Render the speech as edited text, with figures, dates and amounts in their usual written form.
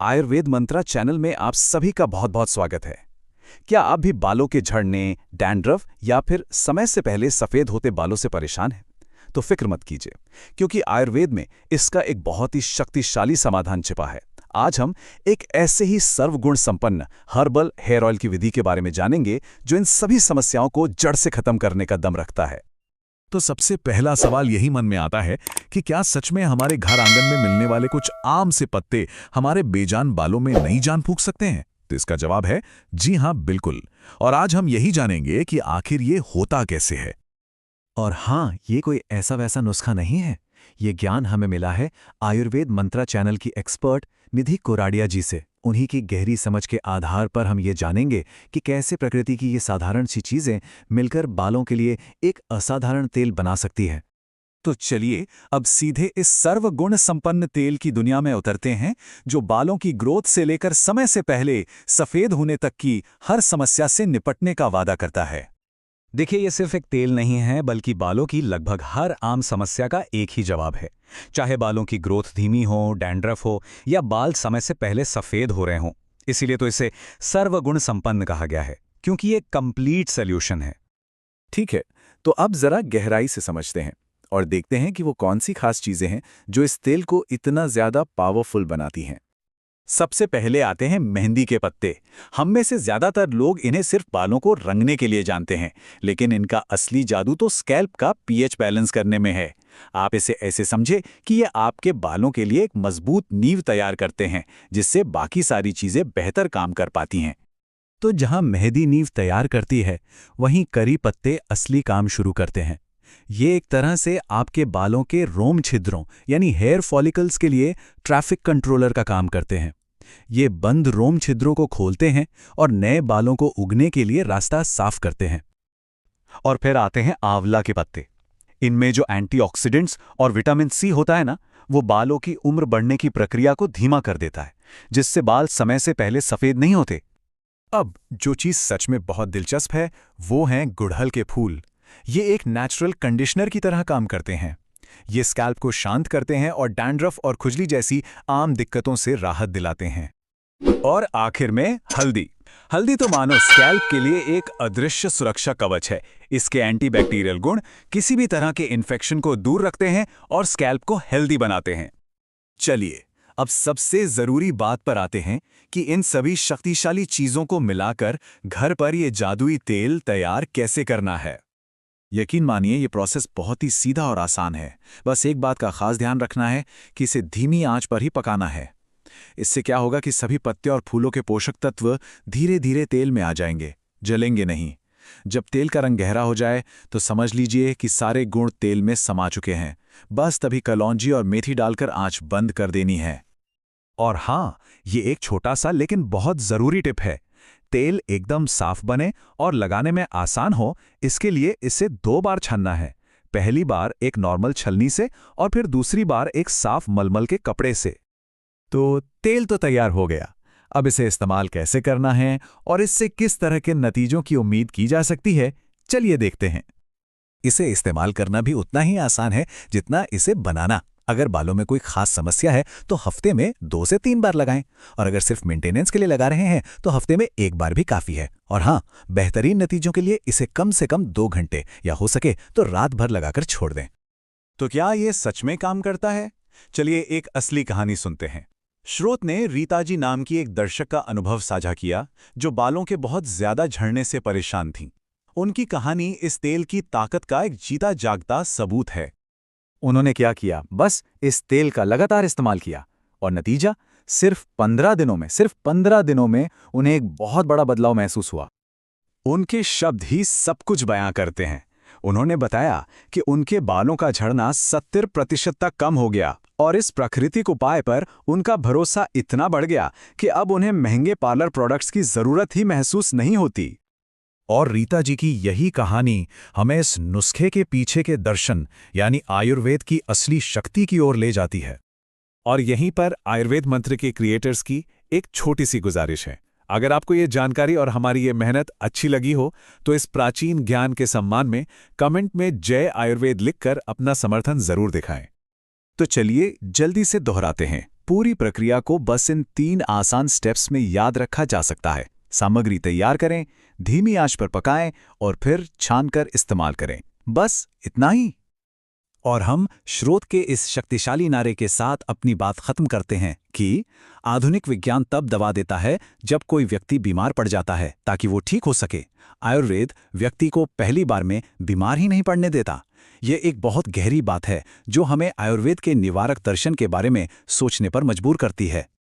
आयुर्वेद मंत्रा channel में आप सभी का बहुत बहुत स्वागत है। क्या आप भी बालों के झड़ने, डैंड्रफ या फिर समय से पहले सफेद होते बालों से परेशान हैं? तो फिक्र मत कीजिए, क्योंकि आयुर्वेद में इसका एक बहुत ही शक्तिशाली समाधान छिपा है। आज हम एक ऐसे ही सर्वगुण संपन्न हर्बल हेयर ऑयल की विधि के बारे में जानेंगे जो इन सभी समस्याओं को जड़ से खत्म करने का दम रखता है। तो सबसे पहला सवाल यही मन में आता है कि क्या सच में हमारे घर आंगन में मिलने वाले कुछ आम से पत्ते हमारे बेजान बालों में नई जान फूंक सकते हैं? तो इसका जवाब है जी हां, बिल्कुल। और आज हम यही जानेंगे कि आखिर ये होता कैसे है। और हाँ, ये कोई ऐसा वैसा नुस्खा नहीं है। ये ज्ञान हमें मिला है आयुर्वेद मंत्रा चैनल की एक्सपर्ट निधि कोराडिया जी से। उन्हीं की गहरी समझ के आधार पर हम ये जानेंगे कि कैसे प्रकृति की ये साधारण सी चीजें मिलकर बालों के लिए एक असाधारण तेल बना सकती है। तो चलिए अब सीधे इस सर्वगुण संपन्न तेल की दुनिया में उतरते हैं, जो बालों की ग्रोथ से लेकर समय से पहले सफेद होने तक की हर समस्या से निपटने का वादा करता है। देखिए, ये सिर्फ एक तेल नहीं है, बल्कि बालों की लगभग हर आम समस्या का एक ही जवाब है। चाहे बालों की ग्रोथ धीमी हो, डैंड्रफ हो या बाल समय से पहले सफेद हो रहे हों। इसीलिए तो इसे सर्वगुण संपन्न कहा गया है, क्योंकि ये कंप्लीट सॉल्यूशन है। ठीक है, तो अब जरा गहराई से समझते हैं और देखते हैं कि वो कौन सी खास चीजें हैं जो इस तेल को इतना ज्यादा पावरफुल बनाती हैं। सबसे पहले आते हैं मेहंदी के पत्ते। हम में से ज्यादातर लोग इन्हें सिर्फ बालों को रंगने के लिए जानते हैं, लेकिन इनका असली जादू तो स्कैल्प का पीएच बैलेंस करने में है। आप इसे ऐसे समझे कि ये आपके बालों के लिए एक मजबूत नींव तैयार करते हैं, जिससे बाकी सारी चीजें बेहतर काम कर पाती हैं। तो जहां मेहंदी नींव तैयार करती है, वहीं करी पत्ते असली काम शुरू करते हैं। ये एक तरह से आपके बालों के रोम छिद्रों यानी हेयर फॉलिकल्स के लिए ट्रैफिक कंट्रोलर का काम करते हैं। ये बंद रोम छिद्रों को खोलते हैं और नए बालों को उगने के लिए रास्ता साफ करते हैं। और फिर आते हैं आंवला के पत्ते। इनमें जो एंटीऑक्सीडेंट्स और विटामिन सी होता है ना, वो बालों की उम्र बढ़ने की प्रक्रिया को धीमा कर देता है, जिससे बाल समय से पहले सफेद नहीं होते। अब जो चीज सच में बहुत दिलचस्प है वो हैं गुड़हल के फूल। ये एक नेचुरल कंडीशनर की तरह काम करते हैं। ये स्कैल्प को शांत करते हैं और डैंड्रफ और खुजली जैसी आम दिक्कतों से राहत दिलाते हैं। और आखिर में हल्दी। हल्दी तो मानो स्कैल्प के लिए एक अदृश्य सुरक्षा कवच है। इसके एंटीबैक्टीरियल गुण किसी भी तरह के इन्फेक्शन को दूर रखते हैं और स्कैल्प को हेल्दी बनाते हैं। चलिए अब सबसे जरूरी बात पर आते हैं कि इन सभी शक्तिशाली चीजों को मिलाकर घर पर ये जादुई तेल तैयार कैसे करना है। यकीन मानिए ये प्रोसेस बहुत ही सीधा और आसान है। बस एक बात का खास ध्यान रखना है कि इसे धीमी आंच पर ही पकाना है। इससे क्या होगा कि सभी पत्ते और फूलों के पोषक तत्व धीरे धीरे तेल में आ जाएंगे, जलेंगे नहीं। जब तेल का रंग गहरा हो जाए तो समझ लीजिए कि सारे गुण तेल में समा चुके हैं। बस तभी कलौंजी और मेथी डालकर आंच बंद कर देनी है। और हाँ, ये एक छोटा सा लेकिन बहुत जरूरी टिप है। तेल एकदम साफ बने और लगाने में आसान हो, इसके लिए इसे 2 बार छानना है। पहली बार एक नॉर्मल छलनी से और फिर दूसरी बार एक साफ मलमल के कपड़े से। तो तेल तो तैयार हो गया। अब इसे इस्तेमाल कैसे करना है और इससे किस तरह के नतीजों की उम्मीद की जा सकती है, चलिए देखते हैं। इसे इस्तेमाल करना भी उतना ही आसान है जितना इसे बनाना। अगर बालों में कोई खास समस्या है तो हफ्ते में 2 से 3 बार लगाएं, और अगर सिर्फ मेंटेनेंस के लिए लगा रहे हैं तो हफ्ते में 1 बार भी काफी है। और हाँ, बेहतरीन नतीजों के लिए इसे कम से कम 2 घंटे या हो सके तो रात भर लगाकर छोड़ दें। तो क्या ये सच में काम करता है? चलिए एक असली कहानी सुनते हैं। श्रोत ने रीता जी नाम की एक दर्शक का अनुभव साझा किया, जो बालों के बहुत ज्यादा झड़ने से परेशान थीं। उनकी कहानी इस तेल की ताकत का एक जीता जागता सबूत है। उन्होंने क्या किया, बस इस तेल का लगातार इस्तेमाल किया और नतीजा सिर्फ 15 दिनों में उन्हें एक बहुत बड़ा बदलाव महसूस हुआ। उनके शब्द ही सब कुछ बयां करते हैं। उन्होंने बताया कि उनके बालों का झड़ना 70% तक कम हो गया, और इस प्राकृतिक उपाय पर उनका भरोसा इतना बढ़ गया कि अब उन्हें महंगे पार्लर प्रोडक्ट्स की जरूरत ही महसूस नहीं होती। और रीता जी की यही कहानी हमें इस नुस्खे के पीछे के दर्शन यानी आयुर्वेद की असली शक्ति की ओर ले जाती है। और यहीं पर आयुर्वेद मंत्र के क्रिएटर्स की एक छोटी सी गुजारिश है। अगर आपको ये जानकारी और हमारी ये मेहनत अच्छी लगी हो तो इस प्राचीन ज्ञान के सम्मान में कमेंट में जय आयुर्वेद लिखकर अपना समर्थन जरूर दिखाएं। तो चलिए जल्दी से दोहराते हैं। पूरी प्रक्रिया को बस इन 3 आसान स्टेप्स में याद रखा जा सकता है। सामग्री तैयार करें, धीमी आंच पर पकाएं और फिर छानकर इस्तेमाल करें। बस इतना ही। और हम स्रोत के इस शक्तिशाली नारे के साथ अपनी बात खत्म करते हैं कि आधुनिक विज्ञान तब दवा देता है जब कोई व्यक्ति बीमार पड़ जाता है ताकि वो ठीक हो सके। आयुर्वेद व्यक्ति को पहली बार में बीमार ही नहीं पड़ने देता। ये एक बहुत गहरी बात है जो हमें आयुर्वेद के निवारक दर्शन के बारे में सोचने पर मजबूर करती है।